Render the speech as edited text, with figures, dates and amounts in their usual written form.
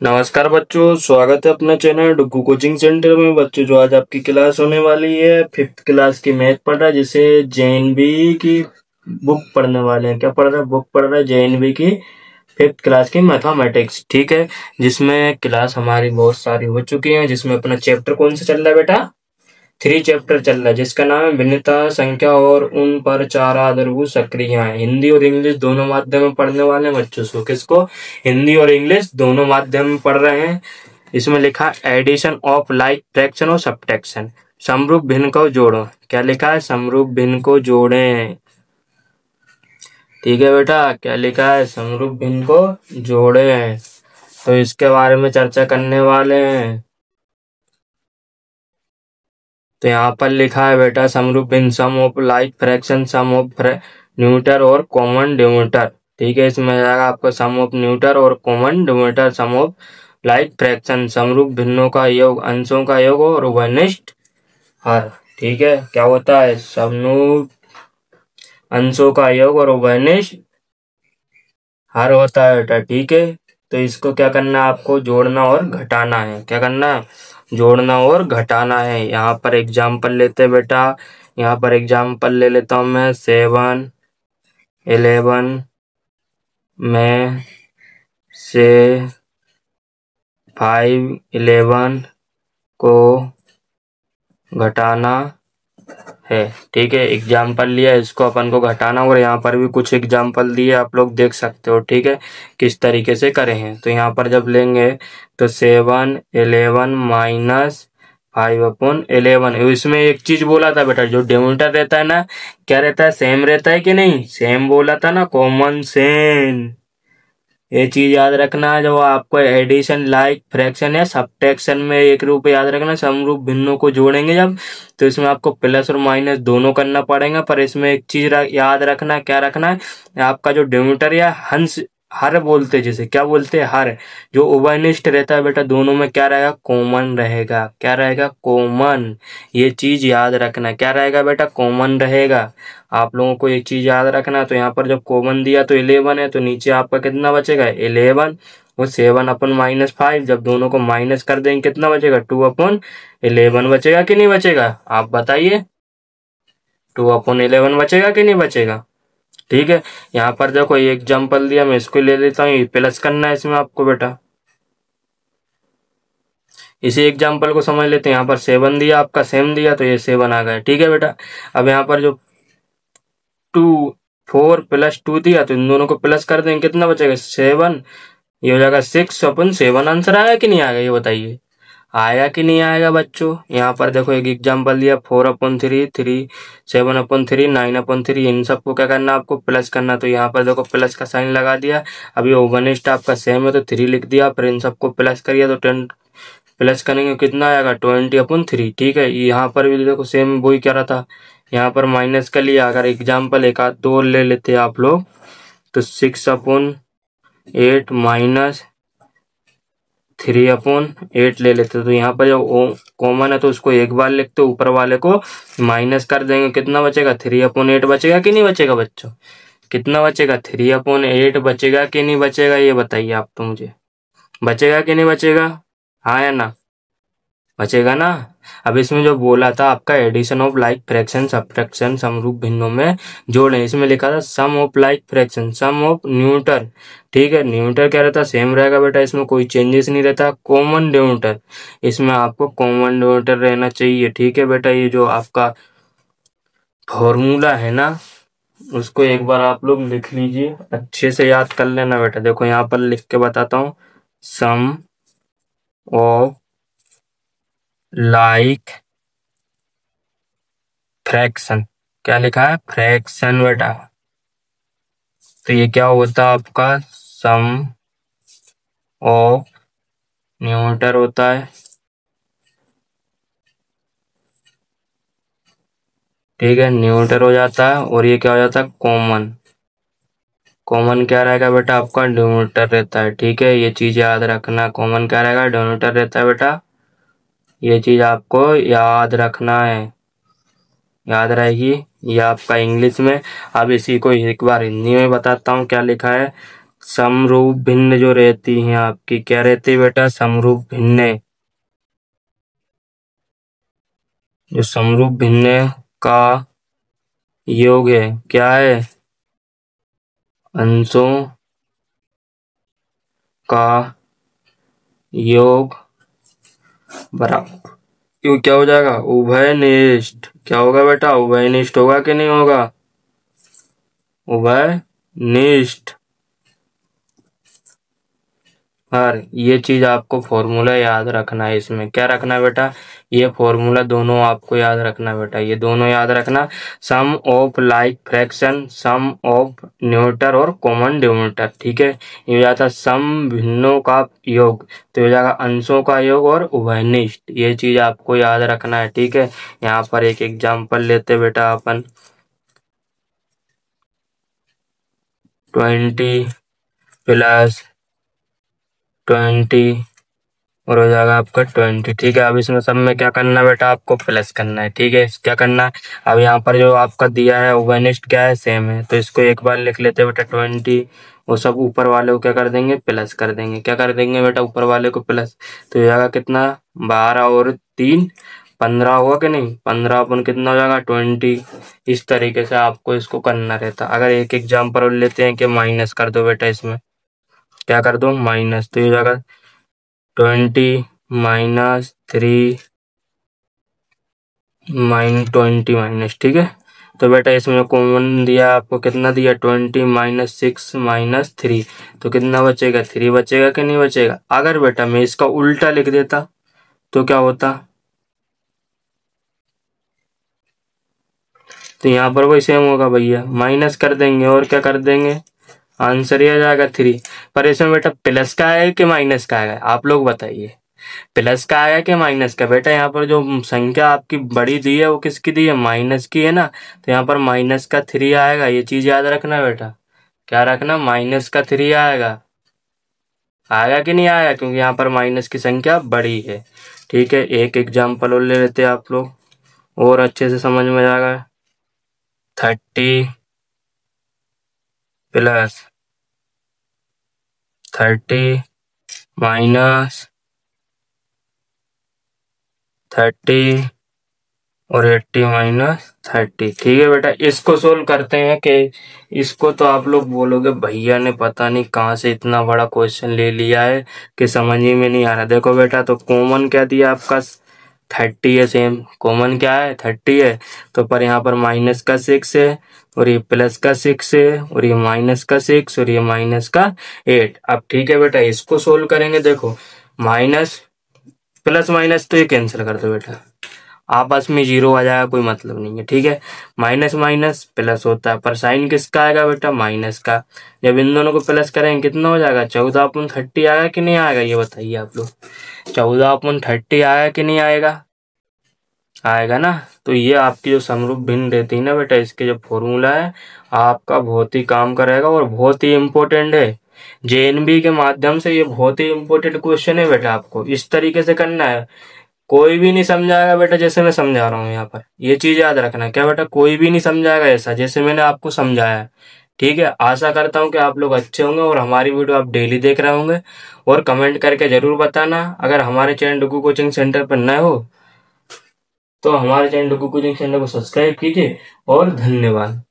नमस्कार बच्चों, स्वागत है अपने चैनल डुग्गू कोचिंग सेंटर में। बच्चों, जो आज आपकी क्लास होने वाली है, फिफ्थ क्लास की मैथ पढ़ रहा है, जिसे जेएनवी की बुक पढ़ने वाले हैं। क्या पढ़ रहा है? बुक पढ़ रहा है जेएनवी की फिफ्थ क्लास की मैथमेटिक्स। ठीक है, जिसमें क्लास हमारी बहुत सारी हो चुकी है। जिसमें अपना चैप्टर कौन सा चल रहा है बेटा? 3 चैप्टर चल रहा है, जिसका नाम है भिन्नता, संख्या और उन पर चार आधारभूत सक्रियाएं। हिंदी और इंग्लिश दोनों माध्यम में पढ़ने वाले हैं बच्चों। सो किसको? हिंदी और इंग्लिश दोनों माध्यम में पढ़ रहे हैं। इसमें लिखा एडिशन ऑफ लाइक फ्रैक्शन और सब्ट्रैक्शन। समरूप भिन्न को जोड़ो। क्या लिखा है? समरूप भिन्न को जोड़ें। ठीक है बेटा, क्या लिखा है? समरूप भिन्न को जोड़ें। तो इसके बारे में चर्चा करने वाले हैं। तो यहाँ पर लिखा है बेटा, समरूप भिन्न sum of like fraction, sum of numerator और कॉमन डिनोमिनेटर। ठीक है, इसमें आएगा आपका सम ऑफ न्यूटर और common denominator, sum of like fraction, समरूप भिन्नों का योग, अंशों का योग और उभयनिष्ठ हर। ठीक है, क्या होता है? समरूप अंशों का योग और उभयनिष्ठ हर होता है बेटा। ठीक है, तो इसको क्या करना है? आपको जोड़ना और घटाना है। क्या करना है? जोड़ना और घटाना है। यहाँ पर एग्जाम्पल लेते हैं बेटा। यहाँ पर एग्जाम्पल ले लेता हूँ मैं। 7, 11 में से 5, 11 को घटाना है। ठीक है, एग्जाम्पल लिया, इसको अपन को घटाना। और यहाँ पर भी कुछ एग्जाम्पल दिए, आप लोग देख सकते हो। ठीक है, किस तरीके से करे हैं। तो यहाँ पर जब लेंगे तो 7, 11 माइनस 5/11। इसमें एक चीज बोला था बेटा, जो डिनोमिनेटर रहता है ना, क्या रहता है? सेम रहता है कि नहीं? सेम बोला था ना, कॉमन सेम। ये चीज याद रखना है। जब आपको एडिशन लाइक फ्रैक्शन या सब्ट्रैक्शन में एक रूप याद रखना, समरूप भिन्नों को जोड़ेंगे जब, तो इसमें आपको प्लस और माइनस दोनों करना पड़ेगा। पर इसमें एक चीज याद रखना है। क्या रखना है? आपका जो डिनोमिनेटर या हंस हर बोलते हैं, जिसे क्या बोलते हैं? हर। जो उभयनिष्ठ रहता है बेटा, दोनों में क्या रहेगा? कॉमन रहेगा। क्या रहेगा? कॉमन। ये चीज याद रखना। क्या रहेगा बेटा? कॉमन रहेगा। आप लोगों को एक चीज याद रखना है। तो यहाँ पर जब कॉमन दिया तो 11 है, तो नीचे आपका कितना बचेगा? 11। वो 7/-5, जब दोनों को माइनस कर देंगे कितना बचेगा? 2/11 बचेगा कि नहीं बचेगा? आप बताइए। 2/11 बचेगा कि नहीं बचेगा? ठीक है, यहाँ पर देखो ये एग्जाम्पल दिया, मैं इसको ले लेता हूँ। प्लस करना है इसमें आपको बेटा। इसी एग्जाम्पल को समझ लेते हैं। यहाँ पर 7 दिया, आपका सेम दिया, तो ये 7 आ गया। ठीक है बेटा, अब यहाँ पर जो 4 + 2 दिया, तो इन दोनों को प्लस कर देंगे, कितना बचेगा? 7। ये हो जाएगा 6/7। आंसर आएगा कि नहीं आएगा? ये बताइए, आएगा कि नहीं आएगा बच्चों? यहाँ पर देखो एक एग्जांपल दिया, 4/3, 7/3, 9/3। इन सबको क्या करना? आपको प्लस करना। तो यहाँ पर देखो प्लस का साइन लगा दिया। अभी ओवरनेस्ट आपका सेम है, तो 3 लिख दिया। फिर इन सबको प्लस करिए, तो 10 प्लस करेंगे कितना आएगा? 20/3। ठीक है, यहाँ पर भी देखो सेम वही क्या रहा था। यहाँ पर माइनस कर लिया। अगर एग्जाम्पल एक आध दो ले लेते आप लोग, तो 6/8 माइनस 3/8 ले लेते। तो यहाँ पर जब कॉमन है तो उसको एक बार लिखते, ऊपर वाले को माइनस कर देंगे, कितना बचेगा? 3/8 बचेगा कि नहीं बचेगा बच्चों? कितना बचेगा? 3/8 बचेगा कि नहीं बचेगा? ये बताइए आप तो मुझे, बचेगा कि नहीं बचेगा? हाँ या ना? बचेगा ना? अब इसमें जो बोला था आपका addition of like fraction, subtraction, समरूप भिन्नों में जोड़ें, इसमें लिखा था sum of like fraction, sum of numerator. ठीक है, न्यूटर क्या रहता? सेम रहेगा बेटा, इसमें कोई चेंजेस नहीं रहता। कॉमन डिनोमिनेटर, इसमें आपको कॉमन डिनोमिनेटर रहना चाहिए। ठीक है बेटा, ये जो आपका फॉर्मूला है ना, उसको एक बार आप लोग लिख लीजिए, अच्छे से याद कर लेना बेटा। देखो यहाँ पर लिख के बताता हूँ, सम ऑफ लाइक फ्रैक्शन। क्या लिखा है? फ्रैक्शन बेटा। तो ये क्या होता है आपका? सम ऑफ न्यूमरेटर होता है। ठीक है, न्यूमरेटर हो जाता है। और ये क्या हो जाता है? कॉमन। कॉमन क्या रहेगा बेटा? आपका डिनोमिनेटर रहता है। ठीक है, ये चीज याद रखना। कॉमन क्या रहेगा? डिनोमिनेटर रहता है बेटा। ये चीज आपको याद रखना है, याद रहेगी। ये आपका इंग्लिश में। अब इसी को एक बार हिंदी में बताता हूँ क्या लिखा है। समरूप भिन्न जो रहती हैं आपकी, क्या रहती है बेटा? समरूप भिन्न। जो समरूप भिन्न का योग है, क्या है? अंशों का योग बराबर, क्यों क्या हो जाएगा? उभयनिष्ठ। क्या होगा बेटा? उभयनिष्ठ होगा कि नहीं होगा? उभयनिष्ठ। और ये चीज आपको फॉर्मूला याद रखना है। इसमें क्या रखना है बेटा? ये फॉर्मूला दोनों आपको याद रखना है बेटा, ये दोनों याद रखना। Sum of like fraction, sum of numerator और कॉमन डिनोमिनेटर। ठीक है, ये हो जाता है सम भिन्नों का योग, तो हो जाएगा अंशों का योग और उभयनिष्ठ। ये चीज आपको याद रखना है। ठीक है, यहाँ पर एक एग्जाम्पल लेते बेटा अपन। 20 प्लस 20 और हो जाएगा आपका 20। ठीक है, अब इसमें सब में क्या करना है बेटा? आपको प्लस करना है। ठीक है, क्या करना है? अब यहाँ पर जो आपका दिया है उभयनिष्ठ क्या है? सेम है, तो इसको एक बार लिख लेते हैं बेटा 20। वो सब ऊपर वाले को क्या कर देंगे? प्लस कर देंगे। क्या कर देंगे बेटा? ऊपर वाले को प्लस। तो हो जाएगा कितना? 12 और 3 15 होगा कि नहीं? 15 अपन कितना हो जाएगा? 20। इस तरीके से आपको इसको करना रहता। अगर एक एग्जाम्पल और लेते हैं कि माइनस कर दो बेटा, इसमें क्या कर दो? माइनस। तो ये हो जाएगा 20 -3 -20 माइनस। ठीक है, तो बेटा इसमें कॉमन दिया आपको, कितना दिया? 20 -6 -3, तो कितना बचेगा? 3 बचेगा कि नहीं बचेगा? अगर बेटा मैं इसका उल्टा लिख देता तो क्या होता? तो यहाँ पर वही सेम होगा भैया, माइनस कर देंगे और क्या कर देंगे? आंसर ही आ जाएगा 3। पर इसमें बेटा प्लस का आएगा कि माइनस का आएगा? आप लोग बताइए, प्लस का आएगा कि माइनस का? बेटा यहाँ पर जो संख्या आपकी बड़ी दी है वो किसकी दी है? माइनस की है ना, तो यहाँ पर माइनस का 3 आएगा। ये चीज याद रखना बेटा, क्या रखना? माइनस का 3 आएगा। आएगा कि नहीं आएगा? क्योंकि यहाँ पर माइनस की संख्या बड़ी है। ठीक है, एक एग्जाम्पल और ले लेते हैं आप लोग, और अच्छे से समझ में आएगा। 30 प्लस 30 माइनस 30 और 80 - 30। ठीक है बेटा, इसको सोल्व करते हैं कि इसको तो आप लोग बोलोगे भैया ने पता नहीं कहाँ से इतना बड़ा क्वेश्चन ले लिया है कि समझ ही में नहीं आ रहा। देखो बेटा, तो कॉमन क्या दिया आपका? 30 है, सेम कॉमन क्या है? 30 है। तो पर यहाँ पर माइनस का 6 है और ये प्लस का 6 है और ये माइनस का 6 और ये माइनस का 8। अब ठीक है बेटा, इसको सोल्व करेंगे। देखो माइनस प्लस माइनस तो ये कैंसिल कर दो बेटा, आपस में जीरो आ जाएगा, कोई मतलब नहीं है। ठीक है, माइनस माइनस प्लस होता है, पर साइन किसका आएगा बेटा? माइनस का। जब इन दोनों को प्लस करेंगे कितना हो जाएगा? 14/30 आएगा कि नहीं आएगा? ये बताइए आप लोग, 14/30 आएगा कि नहीं आएगा? आएगा ना। तो ये आपकी जो समरूप भिन्न रहती है ना बेटा, इसके जो फॉर्मूला है आपका बहुत ही काम करेगा और बहुत ही इम्पोर्टेंट है। जेएनबी के माध्यम से ये बहुत ही इम्पोर्टेंट क्वेश्चन है बेटा, आपको इस तरीके से करना है। कोई भी नहीं समझाएगा बेटा जैसे मैं समझा रहा हूँ यहाँ पर, ये चीज याद रखना। क्या बेटा? कोई भी नहीं समझाएगा ऐसा जैसे मैंने आपको समझाया है। ठीक है, आशा करता हूँ कि आप लोग अच्छे होंगे और हमारी वीडियो आप डेली देख रहे होंगे। और कमेंट करके जरूर बताना। अगर हमारे चैनल डुगू कोचिंग सेंटर पर नए हो तो हमारे चैनल डुगू कोचिंग सेंटर को सब्सक्राइब कीजिए। और धन्यवाद।